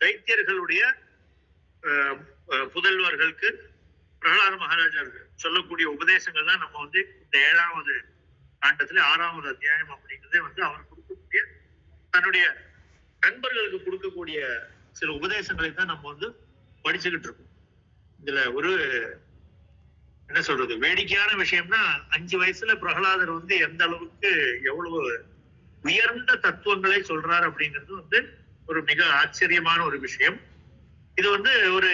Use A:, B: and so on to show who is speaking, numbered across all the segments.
A: தைத்தியர்களுடைய புதல்வர்களுக்கு பிரகலாத மகாராஜர் சொல்லக்கூடிய உபதேசங்கள் தான் நம்ம வந்து இந்த 7வது காண்டத்துல 6வது அத்தியாயம் அப்படிங்கிறதே வந்து அவர் கொடுக்கக்கூடிய தன்னுடைய நண்பர்களுக்கு கொடுக்கக்கூடிய சில உபதேசங்களை தான் நம்ம வந்து படிச்சுக்கிட்டு இருக்கோம். இதுல ஒரு என்ன சொல்றது வேடிக்கையான விஷயம்னா 5 வயசுல பிரகலாதர் வந்து எந்த அளவுக்கு எவ்வளவு உயர்ந்த தத்துவங்களை சொல்றாரு அப்படிங்கிறது வந்து ஒரு மிக ஆச்சரியமான ஒரு விஷயம். இது வந்து ஒரு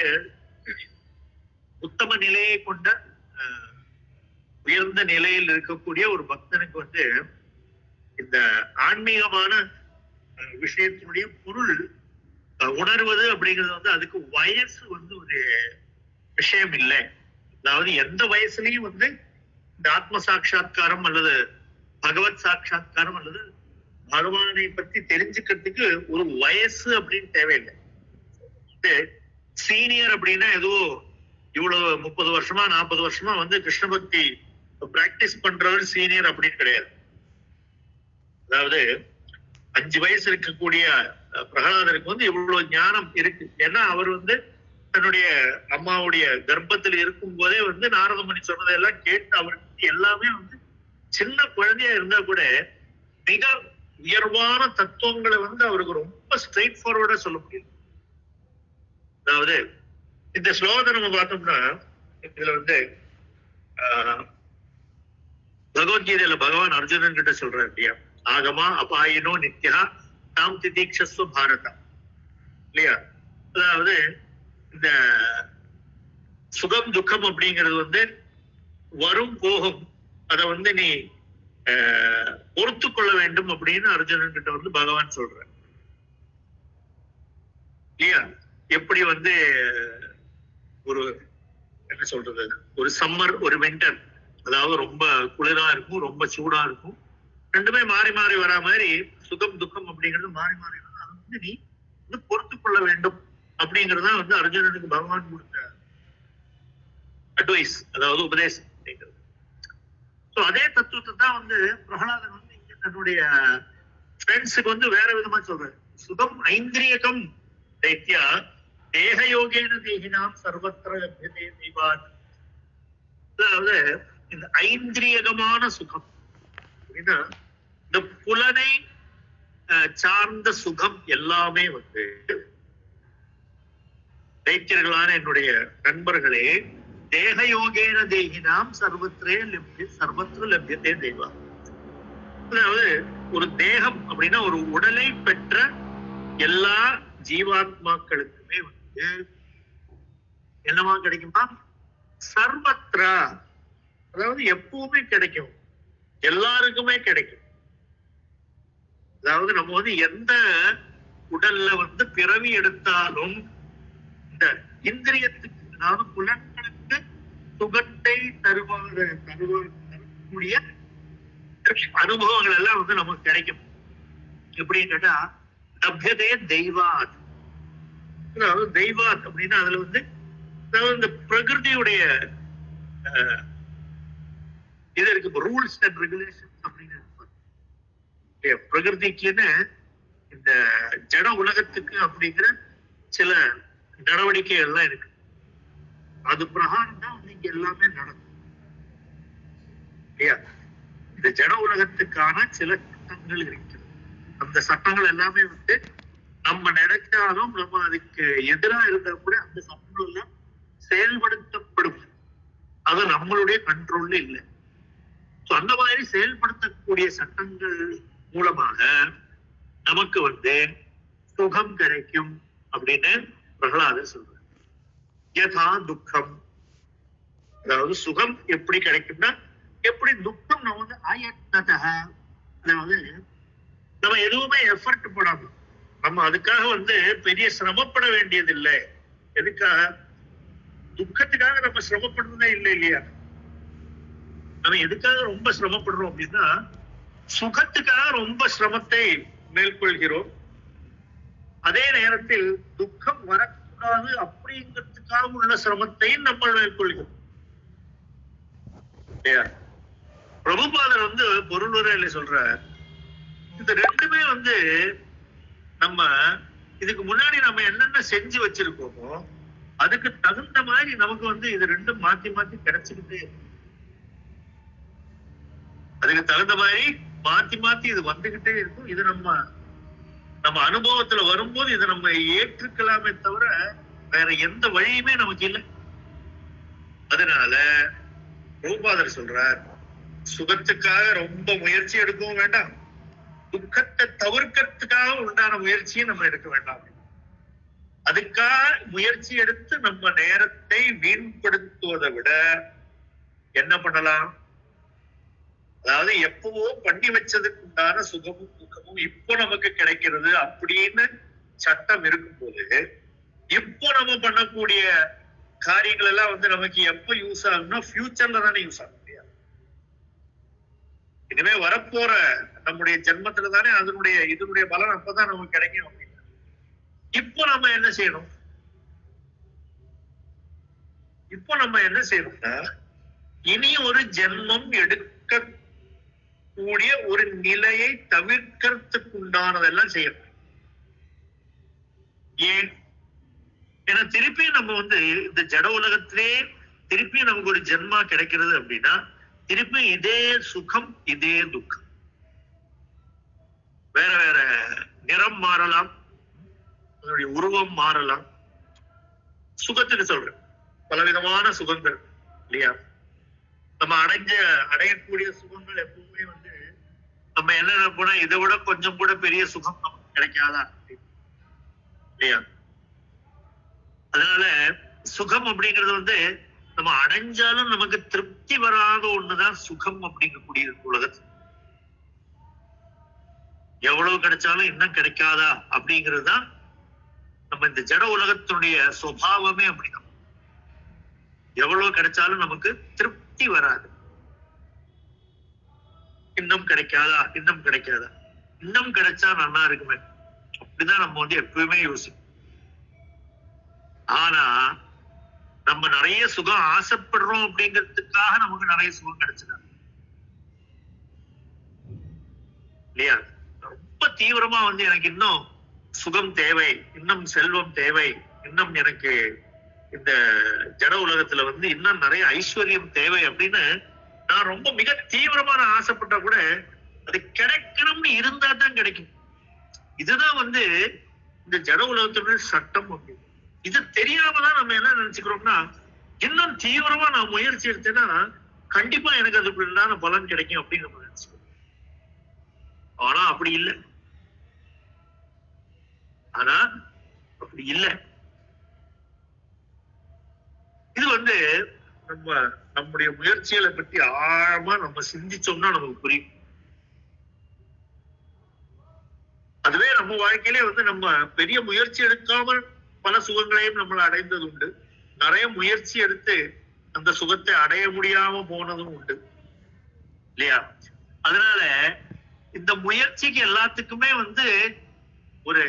A: உத்தம நிலையை கொண்ட உயர்ந்த நிலையில் இருக்கக்கூடிய ஒரு பக்தனுக்கு வந்து இந்த ஆன்மீகமான விஷயத்தினுடைய பொருள் உணர்வது அப்படிங்கிறது வந்து அதுக்கு வயசு வந்து ஒரு விஷயம் இல்லை. அதாவது எந்த வயசுலயும் வந்து இந்த ஆத்ம சாட்சா்காரம் அல்லது பகவத் சாட்சா்காரம் அல்லது பகவானை பத்தி தெரிஞ்சுக்கிறதுக்கு ஒரு வயசு அப்படின்னு தேவையில்லை. சீனியர் அப்படின்னா ஏதோ இவ்வளவு 30 வருஷமா 40 வருஷமா வந்து கிருஷ்ண பக்தி பிராக்டிஸ் பண்றவர் சீனியர் அப்படின்னு கிடையாது. அதாவது 5 வயசு இருக்கக்கூடிய பிரகலாதருக்கு வந்து இவ்வளவு ஞானம் இருக்கு. ஏன்னா அவர் வந்து தன்னுடைய அம்மாவுடைய கர்ப்பத்தில் இருக்கும் போதே வந்து நாரதமுனி சொன்னதெல்லாம் கேட்டு அவருக்கு எல்லாமே வந்து சின்ன குழந்தையா இருந்தா கூட மிக உயர்வான தத்துவங்களை வந்து அவருக்கு ரொம்ப ஸ்ட்ரெயிட் ஃபார்வர்டா சொல்ல முடியும். அதாவது இந்த ஸ்லோகத்தை நம்ம பார்த்தோம்னா இதுல வந்து பகவத்கீதையில பகவான் அர்ஜுனன் கிட்ட சொல்றாரு இல்லையா, ஆகமா அபாயினோ நித்யா தாம் திதீக்ஷஸ்வ பாரதா இல்லையா. அதாவது இந்த சுகம் துக்கம் அப்படிங்கிறது வந்து வரும் போகும், அத வந்து நீ பொறுத்து கொள்ள வேண்டும் அப்படின்னு அர்ஜுனன் கிட்ட வந்து பகவான் சொல்ற இல்லையா. எப்படி வந்து ஒரு என்ன சொல்றது ஒரு சம்மர் ஒரு வின்டர், அதாவது ரொம்ப குளிரா இருக்கும் ரொம்ப சூடா இருக்கும், ரெண்டுமே மாறி மாறி வரா மாதிரி சுகம் துக்கம் அப்படிங்கிறது மாறி மாறி வரும். அதை வந்து நீ வந்து பொறுத்து கொள்ள வேண்டும் அப்படிங்கறதா வந்து அர்ஜுனனுக்கு பகவான் கொடுத்த அட்வைஸ், அதாவது உபதேசம் அப்படிங்கிறது. அதே தத்துவத்தை தான் வந்து பிரகலாதன் வந்து இங்க தன்னுடைய ஃப்ரெண்ட்ஸுக்கு வந்து வேற விதமா சொல்றாரு. சுகம் ஐந்திரியகம் தைத்யா தேக யோகேன தேகினாம் சர்வத்திர லப்யதே தெய்வாத். அதாவது இந்த ஐந்திரியகமான சுகம் அப்படின்னா இந்த புலனை சார்ந்த சுகம் எல்லாமே வந்து தைத்தியர்களான என்னுடைய நண்பர்களே தேக யோகேன தேகினாம் சர்வத்திர லப்யதே தெய்வா. அதாவது ஒரு தேகம் அப்படின்னா ஒரு உடலை பெற்ற எல்லா ஜீவாத்மாக்களுக்குமே வந்து என்னவா கிடைக்குமா, சர்வத்ரா, அதாவது எப்பவுமே கிடைக்கும், எல்லாருக்குமே கிடைக்கும். அதாவது நம்ம வந்து எந்த உடல்ல வந்து பிறவி எடுத்தாலும் இந்த இந்திரியத்துக்கு அதாவது புலன்களுக்கு சுகத்தை தரக்கூடிய அனுபவங்கள் எல்லாம் வந்து நமக்கு கிடைக்கும். எப்படின்னு கேட்டா லப்யதே தெய்வாத். அதாவது தெய்வாத் அப்படின்னா அதுல வந்து இந்த பிரகிருதியுடைய இது இருக்கு, ரூல்ஸ் அண்ட் ரெகுலேஷன் அப்படின்னு பிரகிருதிக்குன்னு இந்த ஜட உலகத்துக்கு அப்படிங்கிற சில நடவடிக்கைகள் எல்லாம் இருக்கு. அது பிரகாரம் தான் வந்து இங்க எல்லாமே நடக்கும் இல்லையா. இந்த ஜட உலகத்துக்கான சில சட்டங்கள் இருக்கிறது. அந்த சட்டங்கள் எல்லாமே வந்து நம்ம நினைச்சாலும் நம்ம அதுக்கு எதிராக இருந்தா கூட அந்த சட்டங்கள் எல்லாம் செயல்படுத்தப்படும். அது நம்மளுடைய கண்ட்ரோல்ல இல்லை. அந்த மாதிரி செயல்படுத்தக்கூடிய சட்டங்கள் மூலமாக நமக்கு வந்து சுகம் கிடைக்கும் அப்படின்னு பிரகலாதர் சொல்றார். யதா துக்கம், அதாவது சுகம் எப்படி கிடைக்கும்னா எப்படி துக்கம் நம்ம வந்து அதாவது நம்ம எதுவுமே எஃபர்ட் போடாம நம்ம அதுக்காக வந்து பெரிய சிரமப்பட வேண்டியது இல்லை. எதுக்காக? துக்கத்துக்காக நம்ம சிரமப்படுறதே இல்லை இல்லையா. நம்ம எதுக்காக ரொம்ப சிரமப்படுறோம் அப்படின்னா சுகத்துக்காக ரொம்ப சிரமத்தை மேற்கொள்கிறோம். அதே நேரத்தில் துக்கம் வரக்கூடாது அப்படிங்கிறதுக்காக உள்ள சிரமத்தையும் நம்ம மேற்கொள்கிறோம். பிரபுபாதர் வந்து பொருளுரையில சொல்ற இந்த ரெண்டுமே வந்து நம்ம இதுக்கு முன்னாடி நம்ம என்னென்ன செஞ்சு வச்சிருக்கோமோ அதுக்கு தகுந்த மாதிரி நமக்கு வந்து இது ரெண்டும் மாத்தி மாத்தி கிடைச்சுக்கிட்டே, அதுக்கு தகுந்த மாதிரி மாத்தி மாத்தி இது வந்துகிட்டே இருக்கும். இது நம்ம அனுபவத்துல வரும்போது இதை நம்ம ஏற்றுக்கலாமே தவிர வேற எந்த வழியுமே நமக்கு இல்லை. அதனால பிரபுபாதர் சொல்றார், சுகத்துக்காக ரொம்ப முயற்சி எடுக்கவும் வேண்டாம், துக்கத்தை தவிர்க்கிறதுக்காக உண்டான முயற்சியை நம்ம எடுக்க வேண்டாம். அதுக்காக முயற்சி எடுத்து நம்ம நேரத்தை வீண்படுத்துவதை விட என்ன பண்ணலாம், அதாவது எப்பவோ பண்ணி வச்சதுக்கு உண்டான சுகமும் துக்கமும் இப்போ நமக்கு கிடைக்கிறது அப்படின்னு சட்டம் இருக்கும்போது, இப்போ நம்ம பண்ணக்கூடிய காரியங்கள் எல்லாம் வந்து நமக்கு எப்ப யூஸ் ஆகும்னா ஃபியூச்சர்ல தானே யூஸ் ஆகும். இனிமே வரப்போற நம்முடைய ஜென்மத்துல தானே இதனுடைய பலன் அப்பதான் நமக்கு கிடைக்கும் அப்படின்னு. இப்போ நம்ம என்ன செய்யணும், இப்போ நம்ம என்ன செய்யணும்னா இனி ஒரு ஜென்மம் எடுக்க கூடிய ஒரு நிலையை தவிர்க்கிறதுக்கு உண்டானதெல்லாம் செய்யணும். ஏன், ஏன்னா திருப்பி நம்ம வந்து இந்த ஜட உலகத்திலே திருப்பி நமக்கு ஒரு ஜென்மா கிடைக்கிறது அப்படின்னா திருப்பி இதே சுகம் இதே துக்கம், வேற வேற நிறம் மாறலாம், அதனுடைய உருவம் மாறலாம். சுகத்துக்கு சொல்றேன், பலவிதமான சுகங்கள் இல்லையா, நம்ம அடையக்கூடிய சுகங்கள் எப்பவுமே வந்து நம்ம என்ன நினைப்போனா இதை விட கொஞ்சம் கூட பெரிய சுகம் நமக்கு கிடைக்காதா இல்லையா. அதனால சுகம் அப்படிங்கிறது வந்து நம்ம அடைஞ்சாலும் நமக்கு திருப்தி வராத ஒண்ணுதான் சுகம் அப்படிங்கக்கூடிய உலகத்து. எவ்வளவு கிடைச்சாலும் இன்னும் கிடைக்காதா அப்படிங்கிறது தான் நம்ம இந்த ஜட உலகத்தினுடைய சுபாவமே அப்படிதான். எவ்வளவு கிடைச்சாலும் நமக்கு திருப்தி வராது. இன்னும் கிடைக்காதா, இன்னும் கிடைக்காதா, இன்னும் கிடைச்சா நல்லா இருக்குமே, அப்படிதான் நம்ம வந்து எப்பவுமே யோசிப்போம். ஆனா நம்ம நிறைய சுகம் ஆசைப்படுறோம் அப்படிங்கிறதுக்காக நமக்கு நிறைய சுகம் கிடைச்சதா இல்லையா. ரொம்ப தீவிரமா வந்து எனக்கு இன்னும் சுகம் தேவை, இன்னும் செல்வம் தேவை, இன்னும் எனக்கு இந்த ஜட உலகத்துல வந்து இன்னும் நிறைய ஐஸ்வர்யம் தேவை அப்படின்னு நான் ரொம்ப மிக தீவிரமான ஆசைப்பட்டா கூட அது கிடைக்கணும்னு இருந்தா தான் கிடைக்கும். இதுதான் வந்து இந்த ஜட உலகத்துடைய சட்டம் அப்படின்னு. இது தெரியாமதான் நம்ம என்ன நினைச்சுக்கிறோம்னா இன்னும் தீவிரமா நான் முயற்சி எடுத்தேன்னா கண்டிப்பா எனக்கு அதுக்கு உண்டான பலன் கிடைக்கும் அப்படின்னு நம்ம நினைச்சுக்கிறோம். ஆனா அப்படி இல்லை, ஆனா அப்படி இல்லை. இது வந்து நம்முடைய முயற்சிகளை பற்றி ஆழமா நம்ம சிந்திச்சோம்னா நமக்கு புரியும். அதுவே நம்ம வாழ்க்கையிலே வந்து நம்ம பெரிய முயற்சி எடுக்காமல் பல சுகங்களையும் நம்மளை அடைந்தது உண்டு, நிறைய முயற்சி எடுத்து அந்த சுகத்தை அடைய முடியாம போனதும் உண்டு இல்லையா. அதனால இந்த முயற்சிக்கு எல்லாத்துக்குமே வந்து ஒரு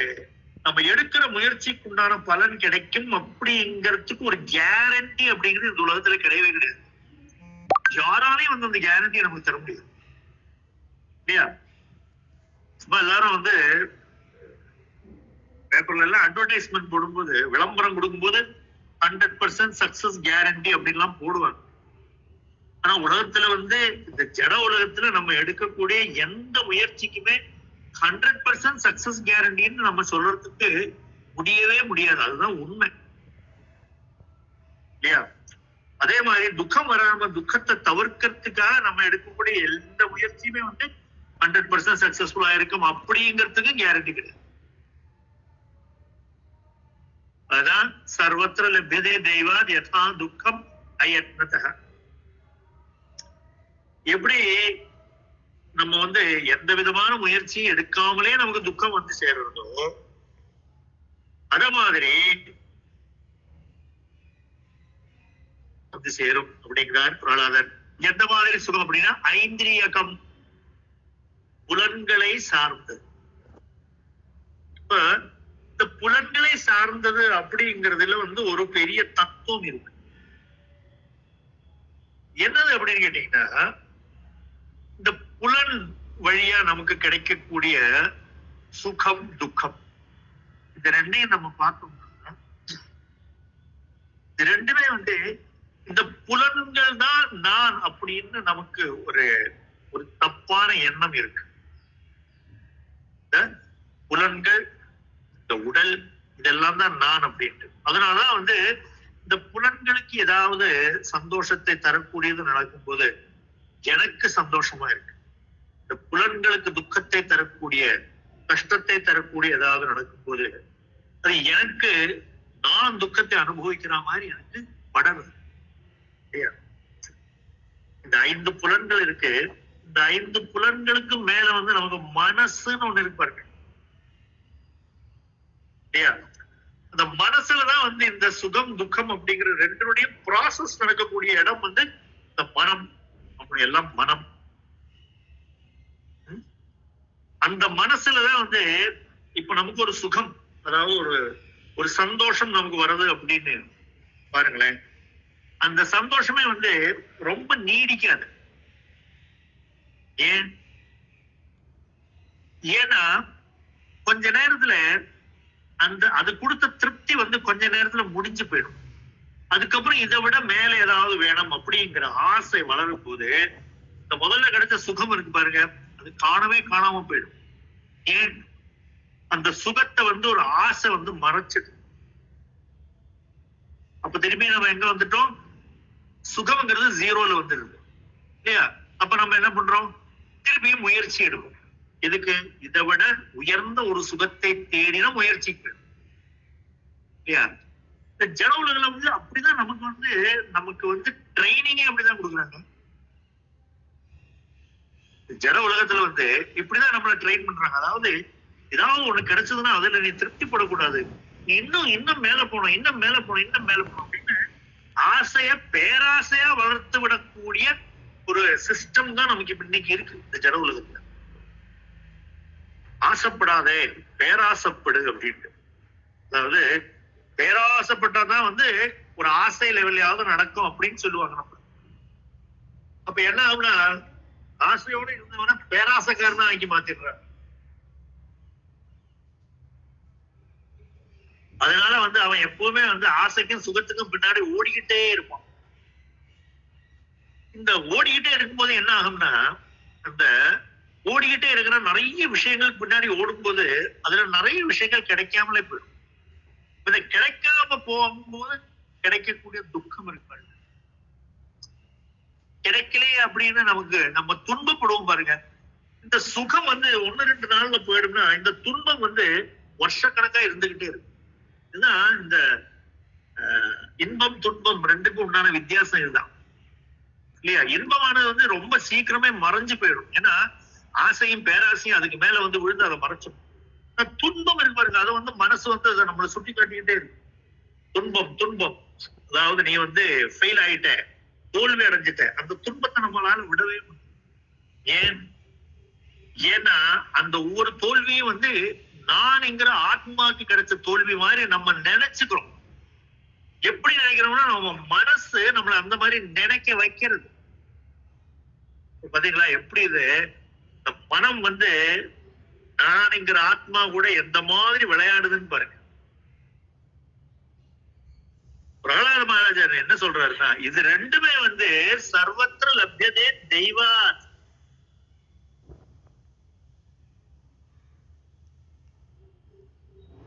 A: நம்ம எடுக்கிற முயற்சிக்கு உண்டான பலன் கிடைக்கும் அப்படிங்கிறதுக்கு ஒரு கேரண்டி அப்படிங்கிறது இந்த உலகத்துல கிடையவே கிடையாது. யாராலையும் வந்து அந்த கேரண்டியை நமக்கு தர முடியாது இல்லையா. சும்மா எல்லாரும் வந்து பேப்பர்ல எல்லாம் அட்வர்டைஸ்மெண்ட் போடும்போது, விளம்பரம் கொடுக்கும்போது 100% சக்சஸ் கேரண்டி அப்படின்லாம் போடுவாங்க. ஆனா உலகத்துல வந்து இந்த ஜட உலகத்துல நம்ம எடுக்கக்கூடிய எந்த முயற்சிக்குமே 100% சக்சஸ் கேரண்டின்னு நம்ம சொல்றதுக்கு முடியவே முடியாது. அதுதான் உண்மை இல்லையா. அதே மாதிரி துக்கம் வராம துக்கத்தை தவிர்க்கிறதுக்காக நம்ம எடுக்கக்கூடிய எந்த முயற்சியுமே வந்து 100% சக்சஸ்ஃபுல்லா இருக்கும் அப்படிங்கிறதுக்கு கேரண்டி கிடையாது. அதான் சர்வத்திர லப்யதே தெய்வாத் யதா துக்கம் அயத்னதஹ. எப்படி நம்ம வந்து எந்த விதமான முயற்சியும் எடுக்காமலே நமக்கு துக்கம் வந்து சேர்றதோ அத மாதிரி வந்து சேரும் அப்படிங்கிறார் பிரகலாதன். எந்த மாதிரி சுகம் அப்படின்னா ஐந்திரியகம், புலன்களை சார்ந்தது. இப்ப இந்த புலன்களை சார்ந்தது அப்படிங்கிறதுல வந்து ஒரு பெரிய தத்துவம் இருக்கு. என்னது அப்படின்னு கேட்டீங்கன்னா, இந்த புலன் வழியா நமக்கு கிடைக்கக்கூடிய சுகம் துக்கம் இந்த ரெண்டையும் நம்ம பார்த்தோம்னா இது ரெண்டுமே இந்த புலன்கள் தான் நான் அப்படின்னு நமக்கு ஒரு ஒரு தப்பான எண்ணம் இருக்கு. இந்த புலன்கள், இந்த உடல், இதெல்லாம் தான் நான் அப்படின்ட்டு. அதனாலதான் இந்த புலன்களுக்கு ஏதாவது சந்தோஷத்தை தரக்கூடியது நடக்கும் போது எனக்கு சந்தோஷமா இருக்கு. இந்த புலன்களுக்கு துக்கத்தை தரக்கூடிய, கஷ்டத்தை தரக்கூடிய ஏதாவது நடக்கும் போது அது எனக்கு நான் துக்கத்தை அனுபவிக்கிற மாதிரி எனக்கு படணும். இந்த 5 புலன்கள் இருக்கு. இந்த 5 புலன்களுக்கு மேல நமக்கு மனசுன்னு ஒண்ணு இருக்கு பாருங்க. அந்த மனசுலதான் இந்த சுகம் துக்கம் அப்படிங்கிற ரெண்டுடைய ப்ராசஸ் நடக்கக்கூடிய இடம் இந்த மனம். அப்படி எல்லாம் மனம். அந்த மனசுலதான் இப்ப நமக்கு ஒரு சுகம், அதாவது ஒரு சந்தோஷம் நமக்கு வருது அப்படின்னு பாருங்களேன். அந்த சந்தோஷமே ரொம்ப நீடிக்காது. ஏன்னா கொஞ்ச நேரத்துல அது கொடுத்த திருப்தி கொஞ்ச நேரத்துல முடிஞ்சு போயிடும். அதுக்கப்புறம் இதை விட மேல ஏதாவது வேணும் அப்படிங்கிற ஆசை வளரும் போது இந்த முதல்ல கிடைச்ச சுகம் இருக்கு பாருங்க, அது காணாம போயிடும். ஏன்? அந்த சுகத்தை ஒரு ஆசை மறைச்சிடும். அப்ப திரும்பி நம்ம எங்க வந்துட்டோம்? சுகம்ங்கிறது 0ல வந்துருது இல்லையா? அப்ப நம்ம என்ன பண்றோம்? திரும்பியும் முயற்சி எடுப்போம். எதுக்கு? இதை விட உயர்ந்த ஒரு சுகத்தை தேடின முயற்சிக்கு இல்லையா? இந்த ஜன உலகில அப்படிதான் நமக்கு ட்ரைனிங்கே அப்படிதான் கொடுக்குறாங்க. ஜட உலகத்துல இப்படிதான் நம்மள ட்ரெயின் பண்றாங்க. அதாவது ஏதாவது ஒண்ணு கிடைச்சதுன்னா அதுல நீ திருப்திப்படக்கூடாது, நீ இன்னும் மேல போகணும், இன்னும் மேல போகணும் அப்படின்னு ஆசைய பேராசையா வளர்த்து விடக்கூடிய ஒரு சிஸ்டம் தான் நமக்கு இப்ப இன்னைக்கு இருக்கு இந்த ஜட உலகத்துல. ஆசைப்படாதே, பேராசைப்படு அப்படின்ட்டு. அதாவது பேராசைப்பட்டாதான் ஒரு ஆசை லெவலையாவது நடக்கும் அப்படின்னு சொல்லுவாங்க நம்ம. அப்ப என்ன ஆகுனா, ஆசையோட இருந்தவன பேராசைக்காரனா ஆக்கி மாத்திடுறாங்க. அதனால அவன் எப்பவுமே ஆசைக்கும் சுகத்துக்கும் பின்னாடி ஓடிக்கிட்டே இருப்பான். இந்த ஓடிக்கிட்டே இருக்கும்போது என்ன ஆகும்னா, அந்த ஓடிக்கிட்டே இருக்கிற நிறைய விஷயங்களுக்கு பின்னாடி ஓடும்போது அதுல நிறைய விஷயங்கள் கிடைக்காமலே போயிடும். இதை கிடைக்காம போகும்போது கிடைக்கக்கூடிய துக்கம் இருப்பாரு. கிடைக்கலையே அப்படின்னு நம்ம துன்பப்படுவோம் பாருங்க. இந்த சுகம் 1-2 நாள்ல போயிடும்னா இந்த துன்பம் வருஷக்கணக்கா இருந்துகிட்டே இருக்கு. இதுதான் இந்த இன்பம் துன்பம் ரெண்டுக்கும் உண்டான வித்தியாசம் இதுதான் இல்லையா? இன்பமானது ரொம்ப சீக்கிரமே மறைஞ்சு போயிடும். ஏன்னா ஆசையும் பேராசையும் அதுக்கு மேல விழுந்து அதை மறைச்சிடும். துன்பம் இருக்கு பாருங்க, அதை மனசு அதை நம்மளை சுட்டி காட்டிக்கிட்டே இருக்கு. துன்பம் அதாவது நீ ஃபெயில் ஆயிட்ட, தோல்வி அடைஞ்சிட்ட, அந்த துன்பத்தை நம்மளால விடவே முடியும். ஏன்னா அந்த ஒவ்வொரு தோல்வியும் நான்ங்கிற ஆத்மாக்கு கிடைச்ச தோல்வி மாதிரி நம்ம நினைச்சுக்கிறோம். எப்படி நினைக்கிறோம்னா நம்ம மனசு நம்மளை அந்த மாதிரி நினைக்க வைக்கிறது. பாத்தீங்களா எப்படி இது? மனம் நான்ங்கிற ஆத்மா கூட எந்த மாதிரி விளையாடுதுன்னு பாருங்க. பிரகலாத மகாராஜர் என்ன சொல்றாருன்னா, இது ரெண்டுமே சர்வத்திர லப்யதே தெய்வாத்.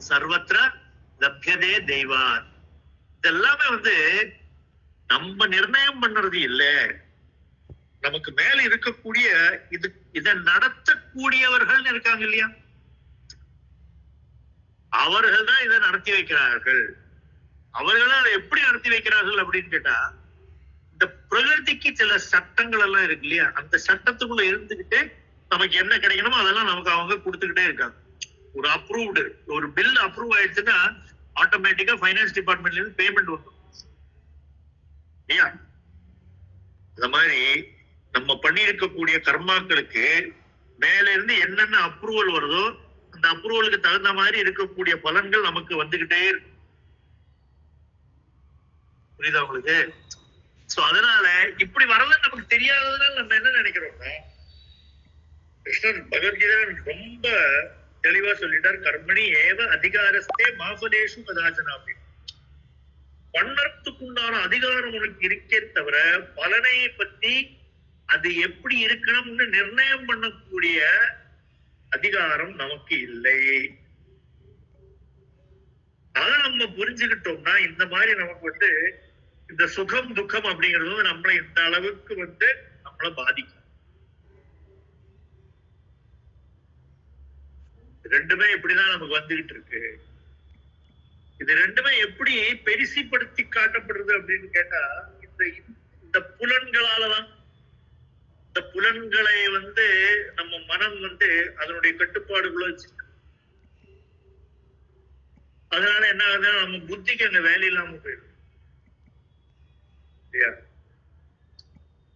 A: சர்வத்திர லப்யதே தெய்வாத். இதெல்லாமே நம்ம நிர்ணயம் பண்றது இல்ல, நமக்கு மேல இருக்கக்கூடிய இதை நடத்தக்கூடியவர்கள் இருக்காங்க இல்லையா, அவர்கள் தான் இதை நடத்தி வைக்கிறார்கள். அவர்களால் எப்படி நடத்தி வைக்கிறார்கள் அப்படின்னு கேட்டா, இந்த பிரகிருதிக்கு சில சட்டங்கள் எல்லாம் இருக்கு இல்லையா, அந்த சட்டத்துக்குள்ள இருந்துகிட்டு நமக்கு என்ன கிடைக்கணுமோ அதெல்லாம் நமக்கு அவங்க கொடுத்துக்கிட்டே இருக்காங்க. ஒரு அப்ரூவ்டு ஒரு பில் அப்ரூவ் ஆயிடுச்சுன்னா ஆட்டோமேட்டிக்கா ஃபைனான்ஸ் டிபார்ட்மெண்ட்ல இருந்து பேமெண்ட் வரும் இல்லையா? அந்த மாதிரி நம்ம பண்ணி இருக்கக்கூடிய கர்மாக்களுக்கு மேல இருந்து என்னென்ன அப்ரூவல் வருதோ அந்த அப்ரூவலுக்கு தகுந்த மாதிரி இருக்கக்கூடிய பலன்கள் நமக்கு வந்துகிட்டே இருக்கு. புரியுதா உங்களுக்கு? சோ அதனால இப்படி வரலன்னு நமக்கு தெரியாததுனால நம்ம என்ன நினைக்கிறோம்னா, கிருஷ்ணன் பகவத்கீதை ரொம்ப தெளிவா சொல்லிட்டார். கர்மணி ஏவ அதிகாரஸ்தே மாபலேஷு கதாச்சனா அப்படின்னு. பண்ணறதுக்குண்டான அதிகாரம் உனக்கு இருக்கே தவிர பலனை பத்தி அது எப்படி இருக்கணும்னு நிர்ணயம் பண்ணக்கூடிய அதிகாரம் நமக்கு இல்லை. அதை நம்ம புரிஞ்சுக்கிட்டோம்னா இந்த மாதிரி நமக்கு இந்த சுகம் துக்கம் அப்படிங்கிறது நம்மளை இந்த அளவுக்கு நம்மளை பாதிக்கும். ரெண்டுமே இப்படிதான் நமக்கு வந்துகிட்டு இருக்கு. இது ரெண்டுமே எப்படி பெரிசிப்படுத்தி காட்டப்படுறது அப்படின்னு கேட்டா இந்த புலன்களாலதான். இந்த புலன்களை நம்ம மனம் அதனுடைய கட்டுப்பாடுகளை வச்சு, அதனால என்ன ஆகுதுன்னா நம்ம புத்திக்கு அங்க வேலை இல்லாம போயிடும்.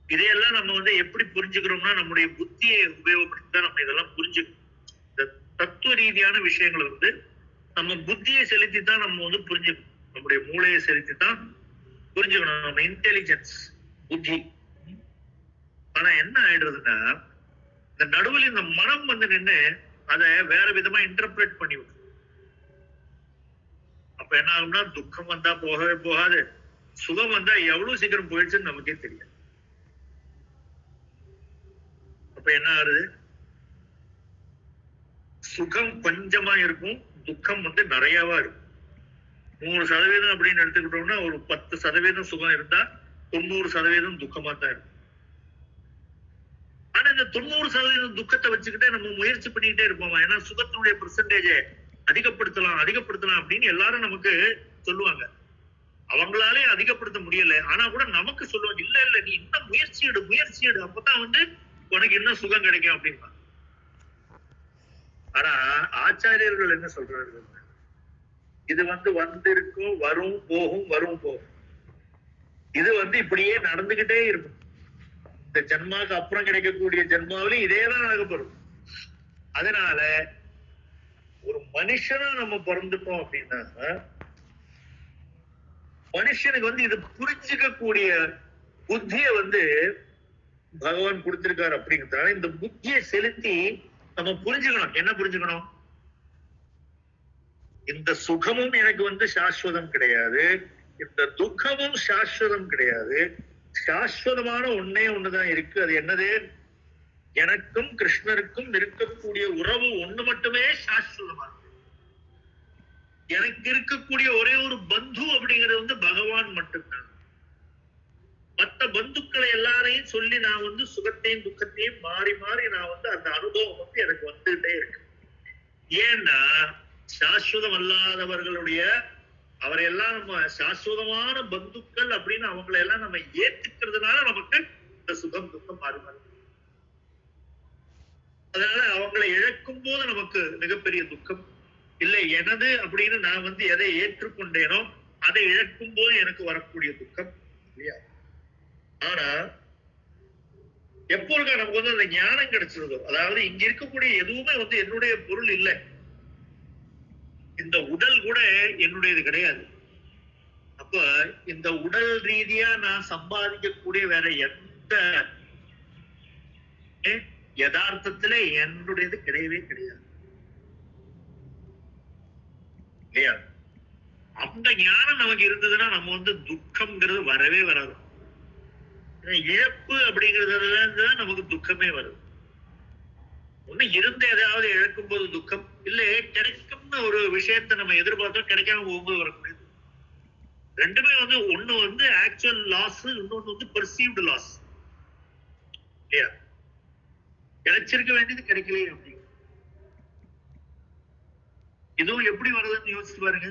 A: இதையெல்லாம் நம்ம எப்படி புரிஞ்சுக்கிறோம்னா நம்முடைய புத்தியை உபயோகப்படுத்தி தான் நம்ம இதெல்லாம் புரிஞ்சுக்கணும். இந்த தத்துவ ரீதியான விஷயங்களை நம்ம புத்தியை செலுத்தி தான் நம்ம புரிஞ்சுக்கணும். நம்முடைய மூளையை செலுத்தி தான் புரிஞ்சுக்கணும். நம்ம இன்டெலிஜென்ஸ் புத்தி. ஆனா என்ன ஆயிடுறதுன்னா இந்த நடுவில் இந்த மனம் நின்று அதை வேற விதமா இன்டர்பிரேட் பண்ணி விடும். அப்ப என்ன ஆகும்னா துக்கம் வந்தா போகவே போகாது, சுகம் வந்தா எவ்வளவு சீக்கிரம் போயிடுச்சுன்னு நமக்கே தெரியும். அப்ப என்ன ஆகுது, சுகம் கொஞ்சமா இருக்கும், துக்கம் நிறையவா இருக்கும். 100% அப்படின்னு எடுத்துக்கிட்டோம்னா ஒரு 10% சுகம் இருந்தா 90% துக்கமா தான் இருக்கும். ஆனா இந்த 90% துக்கத்தை வச்சுக்கிட்டே நம்ம முயற்சி பண்ணிக்கிட்டே இருப்போம். ஏன்னா சுகத்தினுடைய பெர்சன்டேஜ் அதிகப்படுத்தலாம் அதிகப்படுத்தலாம் அப்படின்னு எல்லாரும் நமக்கு சொல்லுவாங்க. அவங்களாலே அதிகப்படுத்த முடியல, ஆனா கூட நமக்கு சொல்லுவாங்க, இல்ல இல்ல நீ இன்னும் முயற்சி எடு அப்பதான் உனக்கு இன்னும் சுகம் கிடைக்கும் அப்படின்னா. ஆனா ஆச்சாரியர்கள் என்ன சொல்றார்கள், இது வந்திருக்கும், வரும் போகும், வரும் போகும். இது இப்படியே நடந்துகிட்டே இருக்கும். இந்த ஜென்மாக்கு அப்புறம் கிடைக்கக்கூடிய ஜென்மாவிலும் இதேதான் நடக்கப்படும். அதனால ஒரு மனுஷனா நம்ம பிறந்துட்டோம் அப்படின்னா மனுஷனுக்கு இது புரிஞ்சுக்க கூடிய புத்திய பகவான் கொடுத்திருக்காரு. அப்படிங்கிறதுனால இந்த புத்தியை செலுத்தி நம்ம புரிஞ்சுக்கணும். என்ன புரிஞ்சுக்கணும், இந்த சுகமும் எனக்கு சாஸ்வதம் கிடையாது, இந்த துக்கமும் சாஸ்வதம் கிடையாது. சாஸ்வதமான ஒன்னே ஒண்ணுதான் இருக்கு. அது என்னது, எனக்கும் கிருஷ்ணருக்கும் இருக்கக்கூடிய உறவு ஒண்ணு மட்டுமே சாஸ்வதமா. எனக்கு இருக்கக்கூடிய ஒரே ஒரு பந்து அப்படிங்கிறது பகவான் மட்டும்தான். மற்ற பந்துக்களை எல்லாரையும் சொல்லி நான் சுகத்தையும் துக்கத்தையும் மாறி மாறி நான் அந்த அனுபவம் எனக்கு வந்துகிட்டே இருக்கு. ஏன்னா சாஸ்வதம் அல்லாதவர்களுடைய அவரையெல்லாம் நம்ம சாஸ்வதமான பந்துக்கள் அப்படின்னு அவங்களை எல்லாம் நம்ம ஏற்றுக்கிறதுனால நமக்கு இந்த சுகம் துக்கம் மாறி மாறி. அதனால அவங்களை இழக்கும் போது நமக்கு மிகப்பெரிய துக்கம் இல்லை. எனது அப்படின்னு நான் எதை ஏற்றுக்கொண்டேனோ அதை இழக்கும் போது எனக்கு வரக்கூடிய துக்கம் இல்லையா. ஆனா எப்போ இருக்கா நமக்கு அந்த ஞானம் கிடைச்சிருதோ, அதாவது இங்க இருக்கக்கூடிய எதுவுமே என்னுடைய பொருள் இல்லை, இந்த உடல் கூட என்னுடையது கிடையாது. அப்ப இந்த உடல் ரீதியா நான் சம்பாதிக்கக்கூடிய வேற எந்த யதார்த்தத்துல என்னுடையது கிடையவே கிடையாது இல்லையா. அந்த ஞானம் நமக்கு இருந்ததுன்னா நம்ம துக்கம்ங்கிறது வரவே வராது. இழப்பு அப்படிங்கிறதுல நமக்கு துக்கமே வருது. ஒண்ணு இருந்த எதாவது இழக்கும் போது துக்கம், இல்ல கிடைக்கும்னு ஒரு விஷயத்த நம்ம எதிர்பார்த்தோம் கிடைக்காம போகும்போது வரக்கூடியது. ரெண்டுமே ஒண்ணு ஆக்சுவல் லாஸ், இன்னொன்னு பெர்சீவ்டு லாஸ் இல்லையா. கிடைச்சிருக்க வேண்டியது கிடைக்கலையே அப்படிங்க. இதுவும் எப்படி வருதுன்னு யோசிச்சு பாருங்க.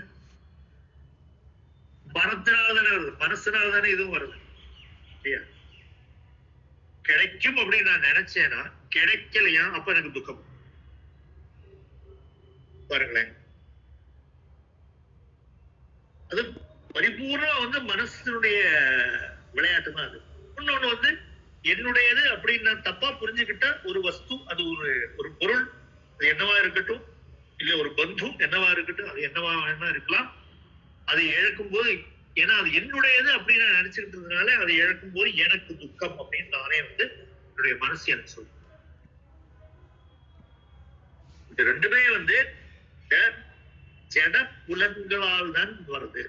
A: பணத்தினால்தானே வருது, மனசுனால்தானே இதுவும் வருது இல்லையா. கிடைக்கும் அப்படின்னு நான் நினைச்சேன்னா கிடைக்கலையா, அப்ப எனக்கு துக்கம். பாருங்களேன், அது பரிபூர்ண மனசனுடைய விளையாட்டு தான் அது. இன்னொன்னு என்னுடையது அப்படின்னு நான் தப்பா புரிஞ்சுக்கிட்ட ஒரு வஸ்து, அது ஒரு பொருள், அது என்னவா இருக்கட்டும், இல்ல ஒரு பந்து என்னவா இருக்கட்டும், அது என்னவா வேணா இருக்கலாம். அதை இழக்கும் போது, ஏன்னா அது என்னுடையது அப்படின்னு நான் நினைச்சுக்கிட்டு இருந்ததுனால அதை இழக்கும் போது எனக்கு துக்கம் அப்படின்னு நானே என்னுடைய மனசு எனக்கு சொல்லும். இது ரெண்டுமே வந்து ஜட புலன்களால் தான் வருது.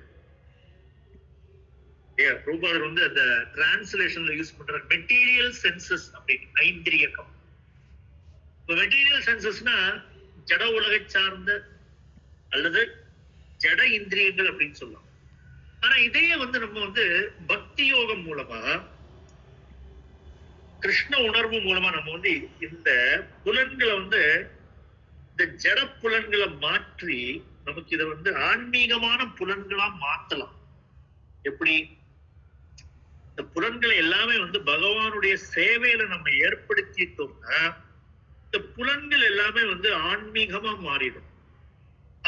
A: ரூபாதர் வந்து அந்த டிரான்ஸ்லேஷன்ல யூஸ் பண்ற மெட்டீரியல் சென்சஸ் அப்படின்னு ஐந்திரியக்கம். மெட்டீரியல் சென்சஸ்னா ஜட உலகை சார்ந்த அல்லது ஜட இந்திரியங்கள் அப்படின்னு சொல்லலாம். ஆனா இதையே வந்து நம்ம வந்து பக்தி யோகம் மூலமா கிருஷ்ண உணர்வு மூலமா நம்ம வந்து இந்த புலன்களை வந்து இந்த ஜட புலன்களை மாற்றி நமக்கு இதை வந்து ஆன்மீகமான புலன்களா மாத்தலாம். எப்படி? இந்த புலன்களை எல்லாமே வந்து பகவானுடைய சேவையில நம்ம ஏற்படுத்திட்டோம்னா இந்த புலன்கள் எல்லாமே வந்து ஆன்மீகமா மாறிடும்.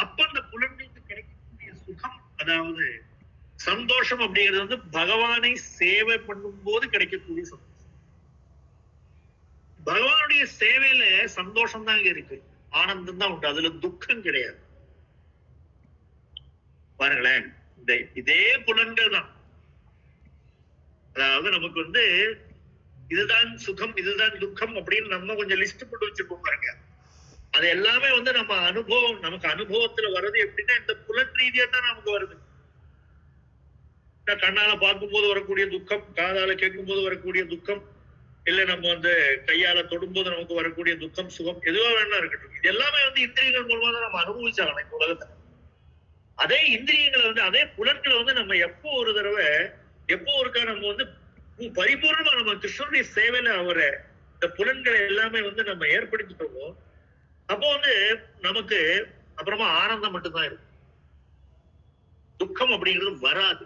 A: அப்ப அந்த புலன்களுக்கு கிடைக்கக்கூடிய சுகம், அதாவது சந்தோஷம் அப்படிங்கிறது வந்து பகவானை சேவை பண்ணும் போது கிடைக்கக்கூடிய சந்தோஷம். பகவானுடைய சேவையில சந்தோஷம் தான் இருக்கு, ஆனந்தம் தான் உண்டு, அதுல துக்கம் கிடையாது. பாருங்களேன், இந்த இதே புலன்கள் தான், அதாவது நமக்கு வந்து இதுதான் சுகம் இதுதான் துக்கம் அப்படின்னு நம்ம கொஞ்சம் லிஸ்ட் போட்டு வச்சிருப்போம் பாருங்க. அது எல்லாமே வந்து நம்ம அனுபவம், நமக்கு அனுபவத்துல வர்றது எப்படின்னா இந்த புலன் ரீதியா தான் நமக்கு வருது. கண்ணால பார்க்கும் போது வரக்கூடிய துக்கம், காதால கேட்கும் போது வரக்கூடிய துக்கம், இல்ல நம்ம வந்து கையால தொடும்போது நமக்கு வரக்கூடிய துக்கம், சுகம் எதுவா வேணா இருக்கட்டும், இது எல்லாமே வந்து இந்திரியங்கள் மூலமா தான் நம்ம அனுபவிச்சாகணும் இந்த உலகத்தை. அதே இந்திரியங்களை வந்து அதே புலன்களை வந்து நம்ம எப்போ ஒரு தடவை எப்போ ஒருக்கா நம்ம வந்து பரிபூர்ணமா நம்ம கிருஷ்ணனுடைய சேவையில அவரை இந்த புலன்களை எல்லாமே வந்து நம்ம ஏற்படுத்திட்டோமோ அப்போ வந்து நமக்கு அப்புறமா ஆனந்தம் மட்டும்தான் இருக்கும், துக்கம் அப்படிங்கிறது வராது.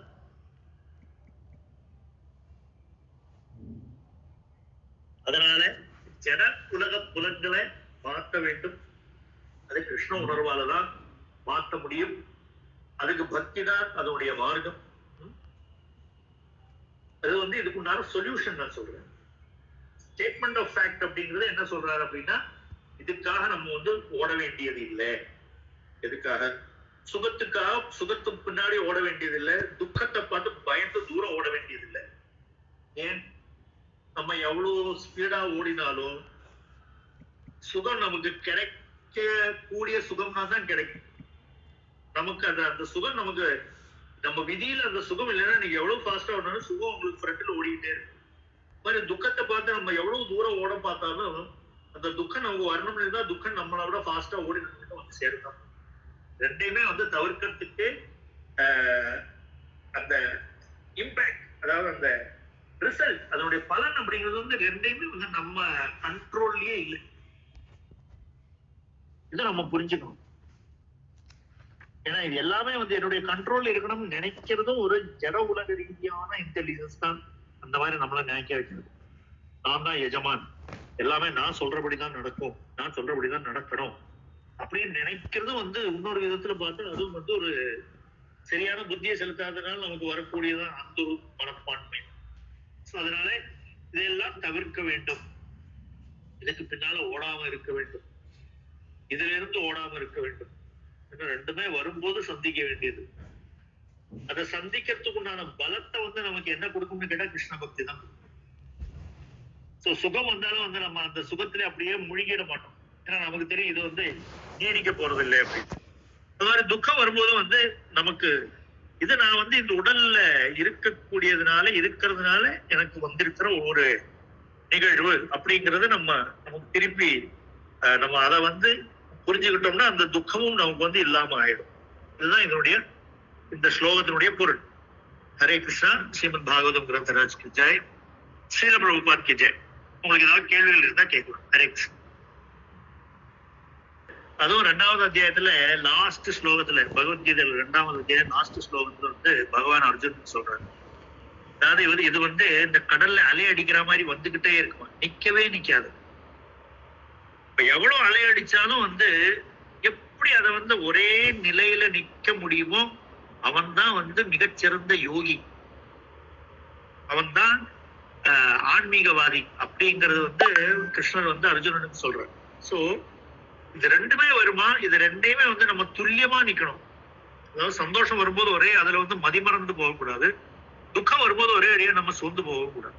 A: அதனால ஜட உலக புலன்களை மாற்ற வேண்டும். அது கிருஷ்ண உணர்வாலதான் மாற்ற முடியும். அதுக்கு பக்தி தான் அதனுடைய மார்க்கம். அது வந்து இதுக்குண்டான சொல்யூஷன் நான் சொல்றேன். ஸ்டேட்மெண்ட் ஆஃப் ஃபேக்ட் அப்படிங்கிறது என்ன சொல்றாரு அப்படின்னா, இதுக்காக நம்ம வந்து ஓட வேண்டியது இல்லை. எதுக்காக? சுகத்துக்காக சுகத்துக்கு பின்னாடி ஓட வேண்டியது இல்லை, துக்கத்தை பார்த்து பயந்து தூரம் ஓட வேண்டியது இல்லை. ஏன்? நம்ம எவ்வளவு ஸ்பீடா ஓடினாலும் சுகம் நமக்கு கிடைக்கக்கூடிய சுகம்னா தான் கிடைக்கும். நமக்கு அந்த சுகம் நமக்கு நம்ம விதியில அந்த சுகம் இல்லைன்னா நீங்க எவ்வளவு ஃபாஸ்டா ஓடினாலும் சுகம் உங்களுக்கு ஃப்ரண்ட்ல ஓடிக்கிட்டே இருக்கு. மாதிரி துக்கத்தை பார்த்து நம்ம எவ்வளவு தூரம் ஓட பார்த்தாலும் அந்த துக்கம் நமக்கு வரணும்னு இருந்தா துக்கம் நம்மளை விட ஃபாஸ்டா ஓடி நம்ம வந்து சேர்க்கணும். ரெண்டையுமே வந்து தவிர்க்கிறதுக்கு அந்த இம்பாக்ட், அதாவது அந்த ரிசல்ட், அதனுடைய பலன் அப்படிங்கிறது வந்து ரெண்டையுமே வந்து நம்ம கண்ட்ரோல்லயே இல்லை. இதை நம்ம புரிஞ்சுக்கணும். ஏன்னா இது எல்லாமே வந்து என்னுடைய கண்ட்ரோல் இருக்கணும்னு நினைக்கிறதும் ஒரு ஜட உலக ரீதியான இன்டெலிஜென்ஸ் தான் அந்த மாதிரி நம்மள நினைக்க வைக்கிறது. நான் தான் எஜமான், எல்லாமே நான் சொல்றபடிதான் நடக்கும், நான் சொல்றபடிதான் நடக்கணும் அப்படின்னு நினைக்கிறது வந்து இன்னொரு விதத்துல பார்த்து அதுவும் வந்து ஒரு சரியான புத்தியை செலுத்தாதனால நமக்கு வரக்கூடியதான் அந்த ஒரு மனப்பான்மை. அதனால இதெல்லாம் தவிர்க்க வேண்டும். இதுக்கு பின்னால ஓடாம இருக்க வேண்டும், இதுல இருந்து ஓடாம இருக்க வேண்டும். ரெண்டுமே வரும்போது சந்திக்க வேண்டியது. அதை சந்திக்கிறதுக்கு உண்டான பலத்தை வந்து நமக்கு என்ன கொடுக்கும்னு கேட்டா கிருஷ்ண பக்தி தான். சுகம் வந்தாலும் வந்து நம்ம அந்த சுகத்திலே அப்படியே முழுகிட மாட்டோம். ஏன்னா நமக்கு தெரியும் இது வந்து நீடிக்க போறது இல்லை அப்படின்னு. அது மாதிரி துக்கம் வரும்போதும் வந்து நமக்கு இது நான் வந்து இந்த உடல்ல இருக்கக்கூடியதுனால இருக்கிறதுனால எனக்கு வந்திருக்கிற ஒரு நிகழ்வு அப்படிங்கறது நமக்கு திருப்பி நம்ம அதை வந்து புரிஞ்சுக்கிட்டோம்னா அந்த துக்கமும் நமக்கு வந்து இல்லாம ஆயிடும். இதுதான் இதனுடைய இந்த ஸ்லோகத்தினுடைய பொருள். ஹரே கிருஷ்ணா. ஸ்ரீமத் பாகவதம் கிரந்தராஜ் கி ஜெய். ஸ்ரீல பிரபுபாத் கி ஜெய். உங்களுக்கு ஏதாவது கேள்விகள் இருந்தா கேட்கலாம். ஹரே கிருஷ்ணா. அதுவும் 2வது அத்தியாயத்துல லாஸ்ட் ஸ்லோகத்துல பகவத்கீதையில 2வது அத்தியாயம் லாஸ்ட் ஸ்லோகத்துல வந்து பகவான் அர்ஜுனுக்கு சொல்றாரு, அதாவது இது வந்து இந்த கடல்ல அலை அடிக்கிற மாதிரி வந்துகிட்டே இருக்குமா, நிக்கவே நிக்காது. இப்ப எவ்வளவு அலை அடிச்சாலும் வந்து எப்படி அதை வந்து ஒரே நிலையில நிக்க முடியுமோ அவன் தான் வந்து மிகச்சிறந்த யோகி, அவன் தான் ஆன்மீகவாதி அப்படிங்கிறது வந்து கிருஷ்ணர் வந்து அர்ஜுனனுக்கு சொல்றார். சோ இது ரெண்டுமே வருமா, இது ரெண்டையுமே வந்து நம்ம துல்லியமா நிக்கணும். அதாவது சந்தோஷம் வரும்போது ஒரே அதுல வந்து மதிமறந்து போகக்கூடாது, துக்கம் வரும்போது ஒரே அடியா நம்ம சோர்ந்து போகக்கூடாது.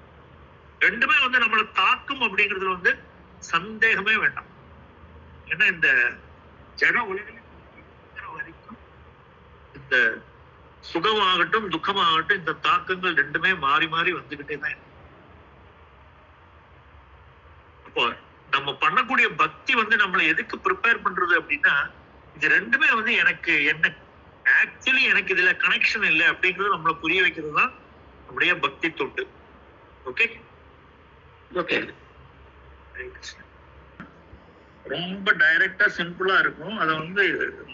A: ரெண்டுமே வந்து நம்மளை தாக்கும் அப்படிங்கிறதுல வந்து சந்தேகமே வேண்டாம். ஏன்னா இந்த ஜட உலகில் வரைக்கும் இந்த சுகமாகட்டும் துக்கமாகட்டும் இந்த தாக்கங்கள் ரெண்டுமே மாறி மாறி வந்துகிட்டே தான் இருக்கு. அப்போ நம்ம பண்ணக்கூடிய பக்தி வந்து நம்மளை எதுக்கு ப்ரிப்பேர் பண்றது அப்படின்னா, இது ரெண்டுமே வந்து எனக்கு என்ன ஆக்சுவலி எனக்கு இதுல கனெக்ஷன் இல்லை அப்படிங்கறது நம்மள புரிய வைக்கிறது தான் நம்முடைய பக்தி தொண்டு. ஓகே ஓகே, ரொம்ப டைரக்டா சிம்பிளா இருக்கும். அதை வந்து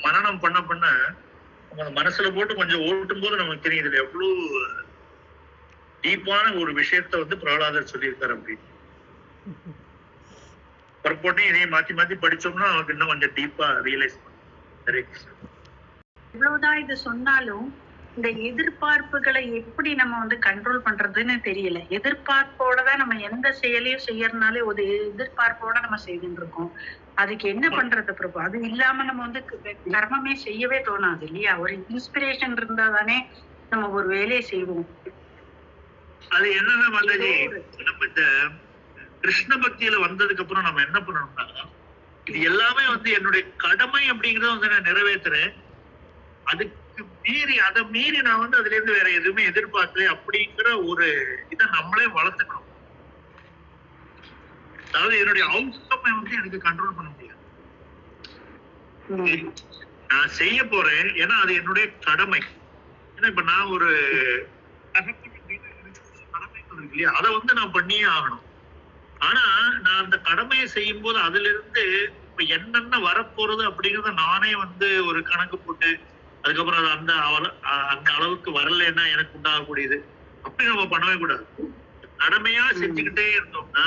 A: மனனம் பண்ண பண்ண மனசுல போட்டு கொஞ்சம் ஓட்டும் போது நமக்கு தெரியும் இதுல எவ்வளவு டீப்பான ஒரு விஷயத்த வந்து பிரகலாதர் சொல்லியிருக்காரு அப்படின்னு. பரப்போட்டையும் இதையும் மாத்தி மாத்தி படிச்சோம்னா நமக்கு இன்னும் கொஞ்சம் டீப்பா ரியலைஸ் பண்ணும்.
B: இவ்வளவுதான் இது சொன்னாலும் இந்த எதிர்பார்ப்புகளை எப்படி நம்ம வந்து கண்ட்ரோல் பண்றதுன்னு தெரியல. எதிர்பார்ப்போடதான் நம்ம எந்த செயலையும் செய்யறதுனாலே ஒரு எதிர்பார்ப்போட நம்ம செய்துட்டு இருக்கோம். அதுக்கு என்ன பண்றது பிரபு? அது இல்லாம நம்ம வந்து கர்மமே செய்யவே தோணாது இல்லையா? ஒரு இன்ஸ்பிரேஷன் இருந்தா தானே நம்ம ஒரு வேலையை செய்வோம்.
A: அது என்னன்னா மாதாஜி, நம்ம இந்த கிருஷ்ண பக்தியில வந்ததுக்கு அப்புறம் நம்ம என்ன பண்ணணும்னா, இது எல்லாமே வந்து என்னுடைய கடமை அப்படிங்கறத வந்து நான் நிறைவேற்றுறேன். அதுக்கு மீறி அதை மீறி நான் வந்து அதுல இருந்து வேற எதுவுமே எதிர்பார்க்கல அப்படிங்கிற ஒரு இதை நம்மளே வளர்த்துக்கணும். அதாவது என்னுடைய அவுட்கம்மை வந்து எனக்கு கண்ட்ரோல் பண்ண முடியாது. நான் செய்ய போறேன் ஏன்னா அது என்னுடைய கடமை. ஏன்னா இப்ப நான் ஒரு கடமைகள் இருக்கு இல்லையா, அதை வந்து நான் பண்ணியே ஆகணும். ஆனா நான் அந்த கடமையை செய்யும் போது அதுல இருந்து இப்ப என்னென்ன வரப்போறது அப்படிங்கறத நானே வந்து ஒரு கணக்கு போட்டு அதுக்கப்புறம் அது அந்த அந்த அளவுக்கு வரலன்னா எனக்கு உண்டாகக்கூடியது அப்படி நம்ம பண்ணவே கூடாது. கடமையா செஞ்சுக்கிட்டே இருந்தோம்னா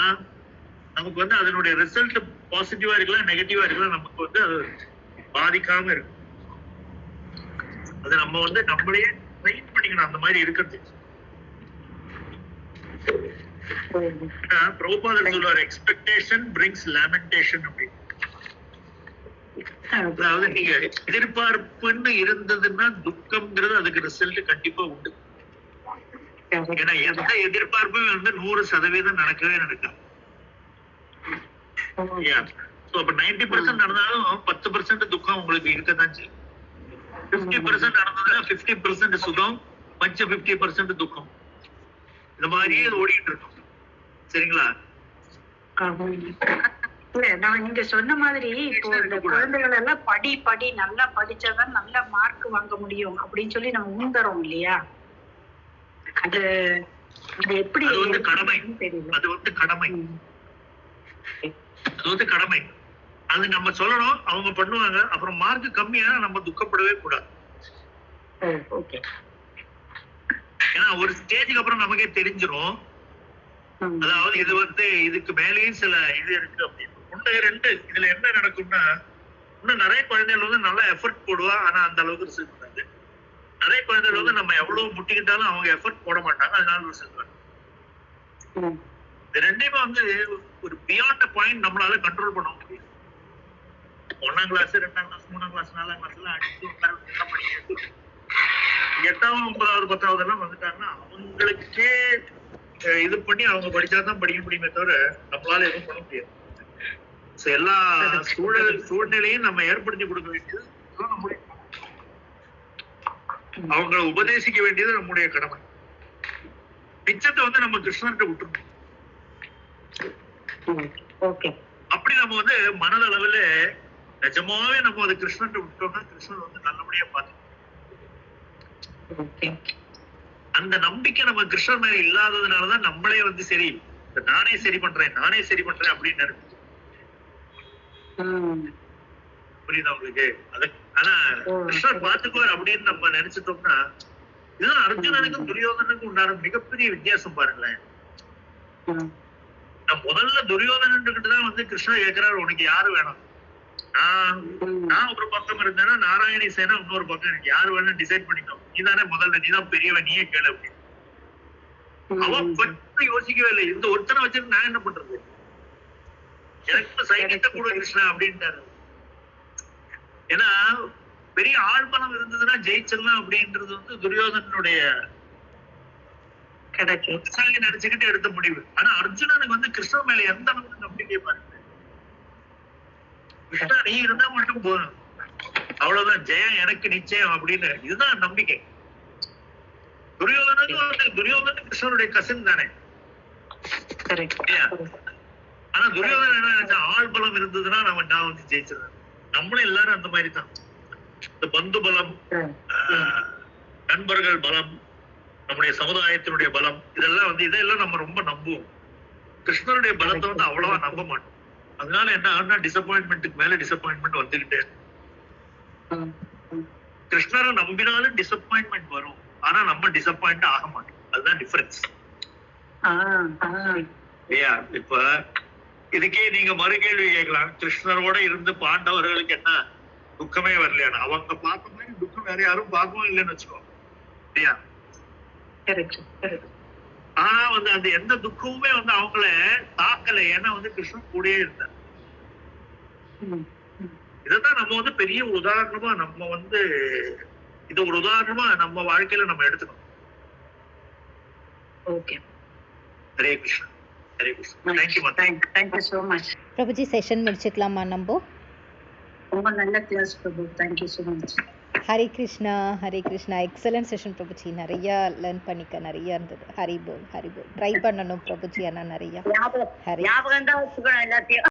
A: நமக்கு வந்து அதனுடைய ரிசல்ட் பாசிட்டிவா இருக்கலாம் நெகட்டிவா இருக்கலாம், நமக்கு வந்து அது பாதிக்காம இருக்கும். அது நம்ம வந்து நம்மளையே ட்ரெயின் பண்ணிக்கணும் அந்த மாதிரி இருக்கிறது. பிரபுபாதர் சொல்லுவார், எக்ஸ்பெக்டேஷன் பிரிங்ஸ் லேமெண்டேஷன் அப்படின்னு. அதாவது நீங்க எதிர்பார்ப்புன்னு இருந்ததுன்னா துக்கம்ங்கிறது அதுக்கு ரிசல்ட் கண்டிப்பா உண்டு. ஏன்னா எந்த எதிர்பார்ப்பும் வந்து 100% நடக்கவே நடக்கும். 90% நடந்தாலும் 10% துக்கம் உங்களுக்கு இருக்கதான் செய்யும். 50% நடந்ததுன்னா 50% சுகம், மற்ற 50% துக்கம். இந்த மாதிரியே ஓடிட்டு இருக்கும். சரிங்களா?
B: நான் நீங்க சொன்ன மாதிரி இப்போ இந்த குழந்தைகள் எல்லாம் படி நல்லா படிச்சாதான் நல்ல மார்க் வாங்க முடியும் அப்படின்னு சொல்லி நம்ம உணர்றோம் இல்லையா? அது எப்படி
A: கடமை, அது வந்து கடமை, அது வந்து கடமை. அது நம்ம சொல்லணும், அவங்க பண்ணுவாங்க. அப்புறம் மார்க் கம்மியா நம்ம துக்கப்படவே கூடாது. ஏன்னா ஒரு ஸ்டேஜுக்கு அப்புறம் நமக்கே தெரிஞ்சிடும். அதாவது இது வந்து இதுக்கு மேலேயும் சில இது இருக்கு அப்படின்னு. ஒண்ணு ரெண்டு இதுல என்ன நடக்கும்னா, இன்னும் நிறைய குழந்தைகள் வந்து நல்லா எஃபர்ட் போடுவா, ஆனா அந்த அளவுக்கு ரிசல்ட் வராது. நிறைய குழந்தைகள் வந்து நம்ம எவ்வளவு முட்டிக்கிட்டாலும் அவங்க எஃபர்ட் போட மாட்டாங்க, அதனால ரிசல்ட் வரும். இது ரெண்டையுமே வந்து ஒரு பியாண்ட் பாயிண்ட் நம்மளால கண்ட்ரோல் பண்ண முடியும். 1ஆம் கிளாஸ் 2ஆம் கிளாஸ் 3ஆம் கிளாஸ் 4ஆம் கிளாஸ் எல்லாம் அடிச்சு படிக்க 8ஆவது 9ஆவது 10ஆவது எல்லாம் வந்துட்டாங்கன்னா அவங்களுக்கே இது பண்ணி அவங்க படிச்சாதான் படிக்க முடியுமே தவிர நம்மளால எதுவும் பண்ண முடியாது. எல்லா சூழ்நிலையும் நம்ம ஏற்படுத்தி கொடுக்க வேண்டியது நம்முடைய, அவங்களை உபதேசிக்க வேண்டியது நம்முடைய கடமை. மிச்சத்தை வந்து நம்ம கிருஷ்ணர்கிட்ட விட்டுருக்கோம். அப்படி நம்ம வந்து மனதளவுல நிஜமாவே நம்ம அதை கிருஷ்ணர்கிட்ட விட்டோம்னா கிருஷ்ணர் வந்து நல்லபடியா பார்த்து. அந்த நம்பிக்கை நம்ம கிருஷ்ணர் மேல இல்லாததுனாலதான் நம்மளே வந்து சரி நானே சரி பண்றேன் அப்படின்னு நினைச்சு. புரியுதா உங்களுக்கு? ஆனா கிருஷ்ணர் பாத்துக்குவார் அப்படின்னு நம்ம நினைச்சிட்டோம்னா, இதுதான் அர்ஜுனனுக்கும் துரியோதனுக்கும் உண்டான மிகப்பெரிய வித்தியாசம் பாருங்களேன். நான் முதல்ல துரியோதனன் கிட்டதான் வந்து கிருஷ்ணர் கேட்கிறாரு, உனக்கு யாரு வேணும்? நான் ஒரு பக்கம் இருந்தேன்னா நாராயணி சேனா இன்னொரு பக்கம் எனக்கு யாரு வேணும் டிசைட் பண்ணிக்கணும். நீதானே முதல்ல, நீதான் பெரியவன், நீயே கேளு அப்படின்னு. அவன் கொஞ்சம் யோசிக்கவே இல்லை. இந்த ஒருத்தனை வச்சுட்டு நான் என்ன பண்றது, எனக்கு சைக்கிட்ட கூட கிருஷ்ணா அப்படின்ட்டாரு. ஏன்னா பெரிய ஆழ்மனம் இருந்ததுன்னா ஜெயிச்சிடலாம் அப்படின்றது வந்து துரியோதனுடைய நினைச்சுக்கிட்டு எடுத்த முடிவு. ஆனா அர்ஜுனனுக்கு வந்து கிருஷ்ணன் மேல எந்த அளவுக்கு நம்பிக்கை பாருங்க. கிருஷ்ணா நீ இருந்தா மட்டும் போதும், அவ்வளவுதான், ஜெயம் எனக்கு நிச்சயம் அப்படின்னு. இதுதான் நம்பிக்கை. துரியோதனன் கிருஷ்ணனுடைய கசின் தானே. ஆனா துரியோதனன் என்ன நினைச்சா, ஆள் பலம் இருந்ததுன்னா நான் வந்து ஜெயிச்சிருந்தேன். நம்மளும் எல்லாரும் அந்த மாதிரி தான். இந்த பந்து பலம், நண்பர்கள் பலம், நம்முடைய சமுதாயத்தினுடைய பலம், இதெல்லாம் நம்ம ரொம்ப நம்புவோம். கிருஷ்ணனுடைய பலத்தை வந்து அவ்வளவா நம்ப மாட்டோம். அதனால என்ன ஆனா டிசப்பாயின்மெண்ட்டுக்கு மேல டிசப்பாயின்மெண்ட் வந்துகிட்டே. கிருஷ்ணரை நம்பினாலும் டிசப்பாயின்மெண்ட் வரும், ஆனா நம்ம டிசப்பாயிண்ட் ஆக மாட்டோம். அதுதான் டிஃபரன்ஸ். இப்ப இதுக்கே நீங்க மறுகேள்வி கேட்கலாம், கிருஷ்ணரோட இருந்து பாண்டவர்களுக்கு என்ன துக்கமே வரலையான்னு. அவங்க பார்த்த மாதிரி துக்கம் வேற யாரும் பார்க்கவும் இல்லைன்னு வச்சுக்கோ. இல்லையா? ஆனா வந்து அந்த எந்த துக்கமுமே வந்து அவங்கள தாக்கல. ஏன்னா வந்து கிருஷ்ணன் கூடயே இருந்தார். இதான் நம்ம வந்து பெரிய உதாரணமா நம்ம வந்து இது ஒரு உதாரணமா நம்ம வாழ்க்கையில நம்ம எடுத்துக்கணும்.
B: Okay,
A: Hare Krishna. Hare Krishna.
B: Thank you so much
C: பிரபுஜி. செஷன் முடிச்சுக்கலாமா நம்ம?
B: ரொம்ப நல்ல கிளாஸ் பிரபு, thank you so much.
C: Hare Krishna. Hare Krishna. Excellent session பிரபுஜி. நிறைய லேர்ன் பண்ணிக்க நிறைய இருந்தது. ஹரி போல், ஹரி போல். ட்ரை பண்ணணும் பிரபுஜி. ஆனா நிறைய
B: ஞாபகம் தான் வச்சுக்கணும் எல்லாத்தையும்.